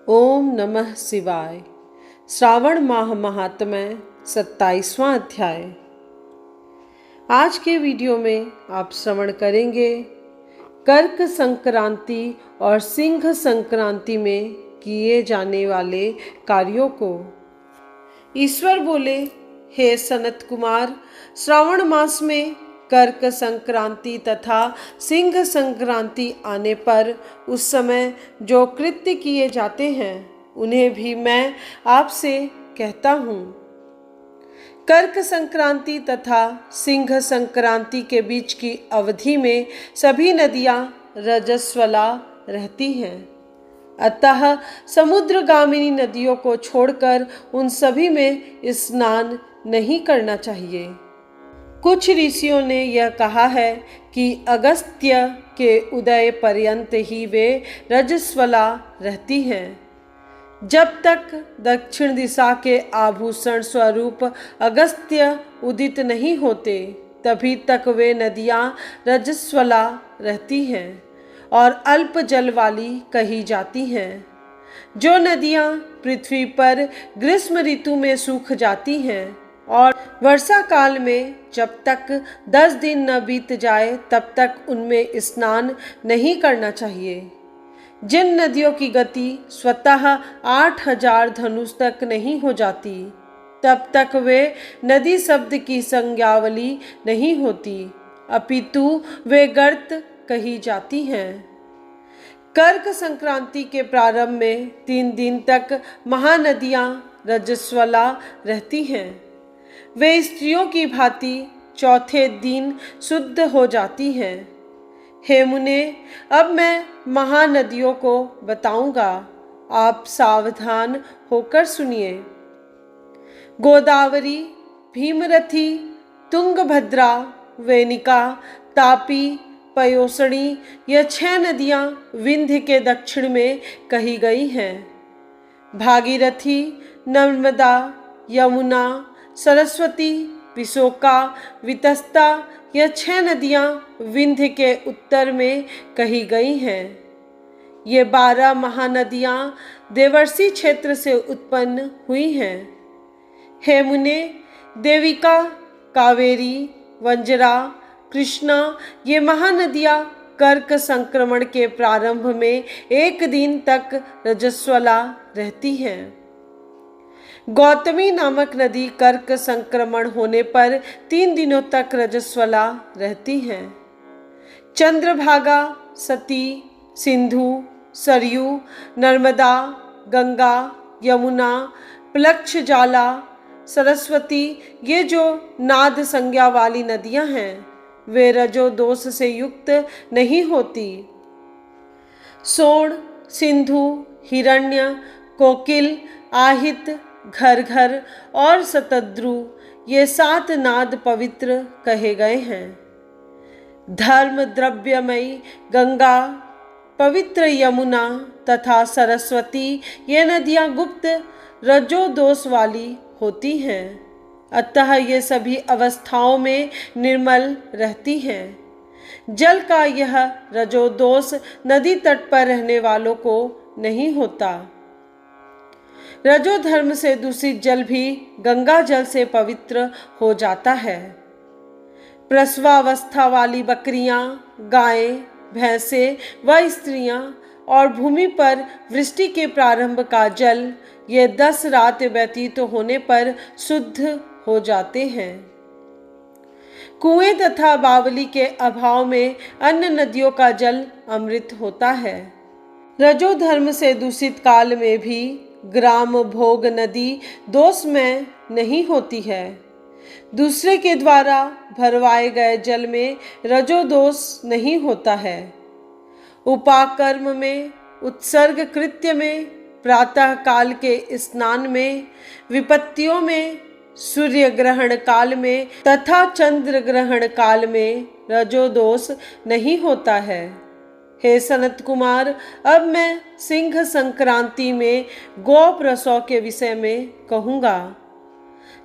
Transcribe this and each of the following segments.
ओम नमः शिवाय। श्रावण माह महात्म्य 27वां अध्याय। आज के वीडियो में आप श्रवण करेंगे कर्क संक्रांति और सिंह संक्रांति में किए जाने वाले कार्यों को। ईश्वर बोले, हे सनत कुमार, श्रावण मास में कर्क संक्रांति तथा सिंह संक्रांति आने पर उस समय जो कृत्य किए जाते हैं उन्हें भी मैं आपसे कहता हूँ। कर्क संक्रांति तथा सिंह संक्रांति के बीच की अवधि में सभी नदियाँ रजस्वला रहती हैं, अतः समुद्रगामिनी नदियों को छोड़कर उन सभी में स्नान नहीं करना चाहिए। कुछ ऋषियों ने यह कहा है कि अगस्त्य के उदय पर्यंत ही वे रजस्वला रहती हैं। जब तक दक्षिण दिशा के आभूषण स्वरूप अगस्त्य उदित नहीं होते तभी तक वे नदियाँ रजस्वला रहती हैं और अल्प जल वाली कही जाती हैं। जो नदियाँ पृथ्वी पर ग्रीष्म ऋतु में सूख जाती हैं और वर्षा काल में जब तक 10 दिन न बीत जाए तब तक उनमें स्नान नहीं करना चाहिए। जिन नदियों की गति स्वतः 8000 धनुष तक नहीं हो जाती तब तक वे नदी शब्द की संज्ञावली नहीं होती, अपितु वे गर्त कही जाती हैं। कर्क संक्रांति के प्रारंभ में 3 दिन तक महानदियाँ रजस्वला रहती हैं। वे स्त्रियों की भांति चौथे दिन शुद्ध हो जाती हैं। हे मुने, अब मैं महानदियों को बताऊंगा, आप सावधान होकर सुनिए। गोदावरी, भीमरथी, तुंगभद्रा, वेनिका, तापी, पयोसणी, यह 6 नदियाँ विंध्य के दक्षिण में कही गई हैं। भागीरथी, नर्मदा, यमुना, सरस्वती, विशोका, वितस्ता, यह 6 नदियाँ विंध्य के उत्तर में कही गई हैं। ये 12 महानदियाँ देवर्षि क्षेत्र से उत्पन्न हुई हैं। हे मुने, देविका, कावेरी, वंजरा, कृष्णा, ये महानदियाँ कर्क संक्रमण के प्रारंभ में 1 दिन तक रजस्वला रहती हैं। गौतमी नामक नदी कर्क संक्रमण होने पर 3 दिनों तक रजस्वला रहती हैं। चंद्रभागा, सती, सिंधु, सरयू, नर्मदा, गंगा, यमुना, प्लक्षजाला, सरस्वती, ये जो नाद संज्ञा वाली नदियां हैं वे रजो दोष से युक्त नहीं होती। सोण, सिंधु, हिरण्य, कोकिल, आहित, घर घर और शतद्रु, ये 7 नाद पवित्र कहे गए हैं। धर्म द्रव्यमयी गंगा, पवित्र यमुना तथा सरस्वती, ये नदियाँ गुप्त रजो दोष वाली होती हैं, अतः ये सभी अवस्थाओं में निर्मल रहती हैं। जल का यह रजो दोष नदी तट पर रहने वालों को नहीं होता। रजो धर्म से दूषित जल भी गंगा जल से पवित्र हो जाता है। प्रसवावस्था वाली बकरियां, गायें, भैंसे व स्त्रियां और भूमि पर वृष्टि के प्रारंभ का जल ये 10 रात व्यतीत होने पर शुद्ध हो जाते हैं। कुएं तथा बावली के अभाव में अन्य नदियों का जल अमृत होता है। रजो धर्म से दूषित काल में भी ग्राम भोग नदी दोष में नहीं होती है। दूसरे के द्वारा भरवाए गए जल में रजो दोष नहीं होता है। उपाकर्म में, उत्सर्ग कृत्य में, प्रातः काल के स्नान में, विपत्तियों में, सूर्य ग्रहण काल में तथा चंद्र ग्रहण काल में रजो दोष नहीं होता है। हे सनत कुमार, अब मैं सिंह संक्रांति में गौ प्रसव के विषय में कहूँगा।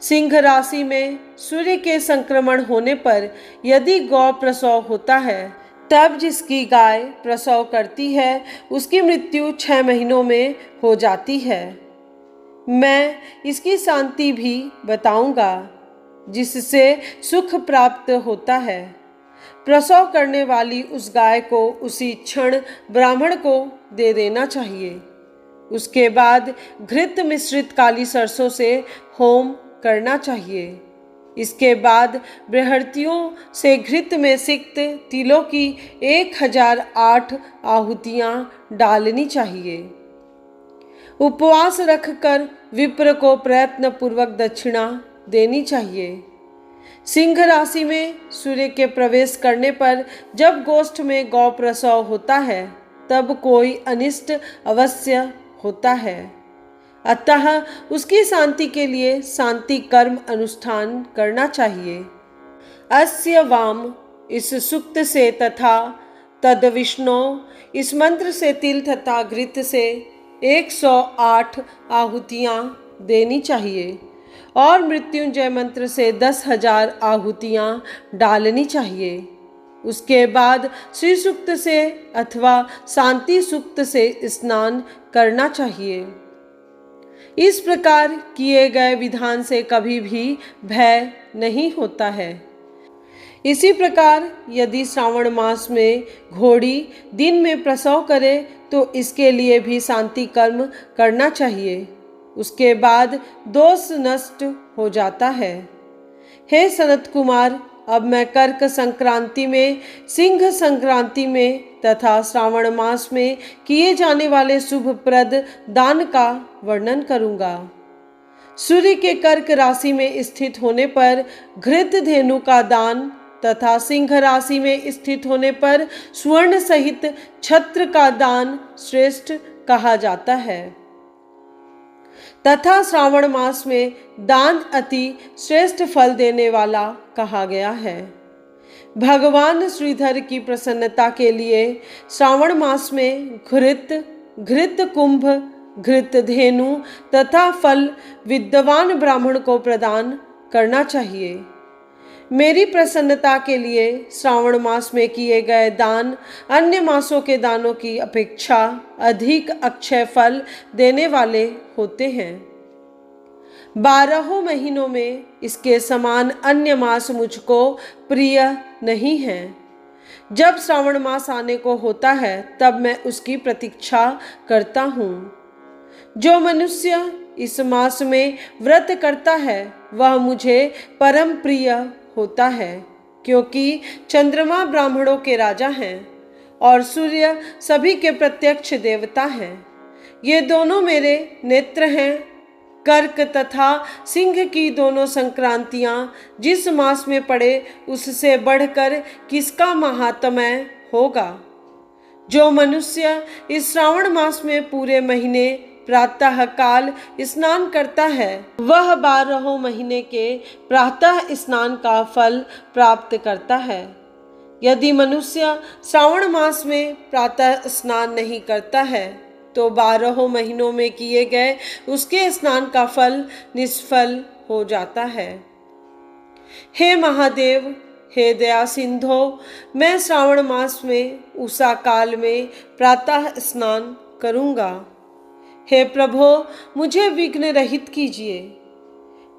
सिंह राशि में सूर्य के संक्रमण होने पर यदि गौ प्रसव होता है तब जिसकी गाय प्रसव करती है उसकी मृत्यु 6 महीनों में हो जाती है। मैं इसकी शांति भी बताऊंगा जिससे सुख प्राप्त होता है। प्रसव करने वाली उस गाय को उसी क्षण ब्राह्मण को दे देना चाहिए। उसके बाद घृत मिश्रित काली सरसों से होम करना चाहिए। इसके बाद बृहर्तियों से घृत में सिक्त तिलों की 1008 आहुतियाँ डालनी चाहिए। उपवास रखकर विप्र को प्रयत्न पूर्वक दक्षिणा देनी चाहिए। सिंह राशि में सूर्य के प्रवेश करने पर जब गोष्ठ में गौ प्रसव होता है तब कोई अनिष्ट अवश्य होता है, अतः उसकी शांति के लिए शांति कर्म अनुष्ठान करना चाहिए। अस्य वाम इस सूक्त से तथा तद विष्णु इस मंत्र से तिल तथा घृत से 108 आहुतियाँ देनी चाहिए और मृत्युंजय मंत्र से 10,000 आहुतियाँ डालनी चाहिए। उसके बाद श्री सूक्त से अथवा शांति सूक्त से स्नान करना चाहिए। इस प्रकार किए गए विधान से कभी भी भय नहीं होता है। इसी प्रकार यदि श्रावण मास में घोड़ी दिन में प्रसव करे तो इसके लिए भी शांति कर्म करना चाहिए। उसके बाद दोष नष्ट हो जाता है। हे सनत कुमार, अब मैं कर्क संक्रांति में, सिंह संक्रांति में तथा श्रावण मास में किए जाने वाले शुभप्रद दान का वर्णन करूंगा। सूर्य के कर्क राशि में स्थित होने पर घृत धेनु का दान तथा सिंह राशि में स्थित होने पर स्वर्ण सहित छत्र का दान श्रेष्ठ कहा जाता है तथा श्रावण मास में दान अति श्रेष्ठ फल देने वाला कहा गया है। भगवान श्रीधर की प्रसन्नता के लिए श्रावण मास में घृत कुंभ, घृत धेनु तथा फल विद्वान ब्राह्मण को प्रदान करना चाहिए। मेरी प्रसन्नता के लिए श्रावण मास में किए गए दान अन्य मासों के दानों की अपेक्षा अधिक अक्षय फल देने वाले होते हैं। 12 महीनों में इसके समान अन्य मास मुझको प्रिय नहीं है। जब श्रावण मास आने को होता है तब मैं उसकी प्रतीक्षा करता हूँ। जो मनुष्य इस मास में व्रत करता है वह मुझे परम प्रिय होता है, क्योंकि चंद्रमा ब्राह्मणों के राजा हैं और सूर्य सभी के प्रत्यक्ष देवता हैं। ये दोनों मेरे नेत्र हैं। कर्क तथा सिंह की दोनों संक्रांतियां जिस मास में पड़े उससे बढ़कर किसका महात्म्य होगा। जो मनुष्य इस श्रावण मास में पूरे महीने प्रातः काल स्नान करता है वह 12 महीने के प्रातः स्नान का फल प्राप्त करता है। यदि मनुष्य श्रावण मास में प्रातः स्नान नहीं करता है तो 12 महीनों में किए गए उसके स्नान का फल निष्फल हो जाता है। हे महादेव, हे दया सिंधो, मैं श्रावण मास में उषा काल में प्रातः स्नान करूँगा। हे प्रभो, मुझे विघ्न रहित कीजिए।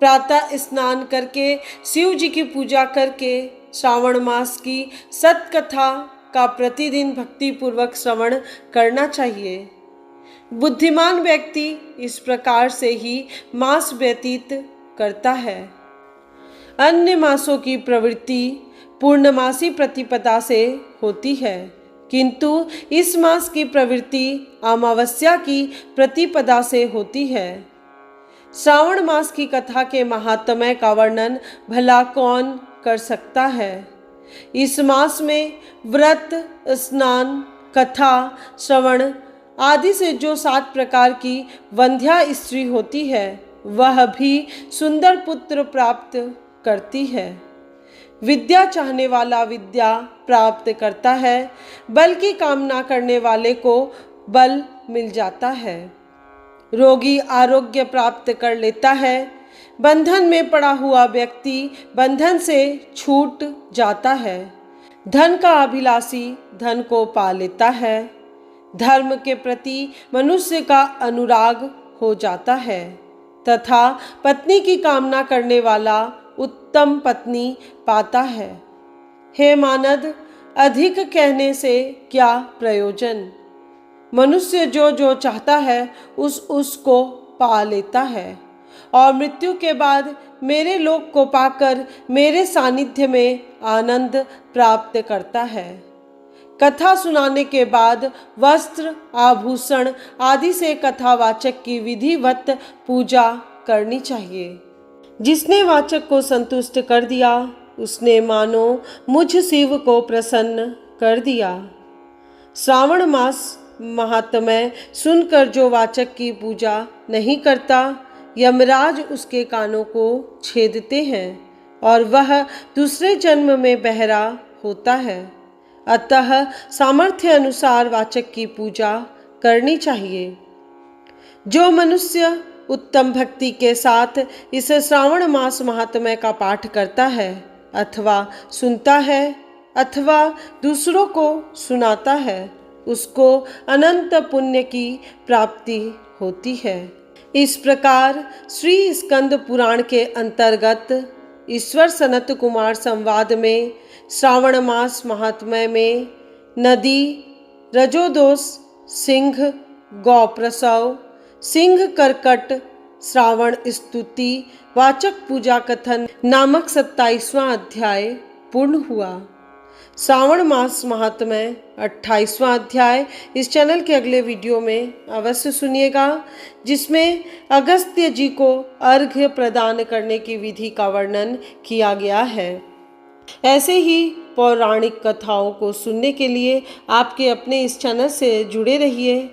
प्रातः स्नान करके शिव जी की पूजा करके श्रावण मास की सत्कथा का प्रतिदिन भक्ति पूर्वक श्रवण करना चाहिए। बुद्धिमान व्यक्ति इस प्रकार से ही मास व्यतीत करता है। अन्य मासों की प्रवृत्ति पूर्णमासी प्रतिपदा से होती है, किंतु इस मास की प्रवृत्ति अमावस्या की प्रतिपदा से होती है। श्रावण मास की कथा के महात्म्य का वर्णन भला कौन कर सकता है। इस मास में व्रत, स्नान, कथा, श्रवण आदि से जो 7 प्रकार की वंध्या स्त्री होती है वह भी सुंदर पुत्र प्राप्त करती है। विद्या चाहने वाला विद्या प्राप्त करता है, बल की कामना करने वाले को बल मिल जाता है। रोगी आरोग्य प्राप्त कर लेता है। बंधन में पड़ा हुआ व्यक्ति बंधन से छूट जाता है। धन का अभिलाषी धन को पा लेता है। धर्म के प्रति मनुष्य का अनुराग हो जाता है तथा पत्नी की कामना करने वाला उत्तम पत्नी पाता है। हे मानद, अधिक कहने से क्या प्रयोजन। मनुष्य जो जो चाहता है उसको पा लेता है और मृत्यु के बाद मेरे लोक को पाकर मेरे सानिध्य में आनंद प्राप्त करता है। कथा सुनाने के बाद वस्त्र आभूषण आदि से कथावाचक की विधिवत पूजा करनी चाहिए। जिसने वाचक को संतुष्ट कर दिया उसने मानो मुझ शिव को प्रसन्न कर दिया। श्रावण मास महात्म्य सुनकर जो वाचक की पूजा नहीं करता, यमराज उसके कानों को छेदते हैं और वह दूसरे जन्म में बहरा होता है। अतः सामर्थ्य अनुसार वाचक की पूजा करनी चाहिए। जो मनुष्य उत्तम भक्ति के साथ इस श्रावण मास महात्म्य का पाठ करता है अथवा सुनता है अथवा दूसरों को सुनाता है, उसको अनंत पुण्य की प्राप्ति होती है। इस प्रकार श्री स्कंद पुराण के अंतर्गत ईश्वर सनत कुमार संवाद में श्रावण मास महात्म्य में नदी, रजोदोष, सिंह, गौ प्रसव, सिंह कर्कट, श्रावण स्तुति, वाचक पूजा कथन नामक 27वां अध्याय पूर्ण हुआ। श्रावण मास महात्म्य 28वां अध्याय इस चैनल के अगले वीडियो में अवश्य सुनिएगा, जिसमें अगस्त्य जी को अर्घ्य प्रदान करने की विधि का वर्णन किया गया है। ऐसे ही पौराणिक कथाओं को सुनने के लिए आपके अपने इस चैनल से जुड़े रहिए।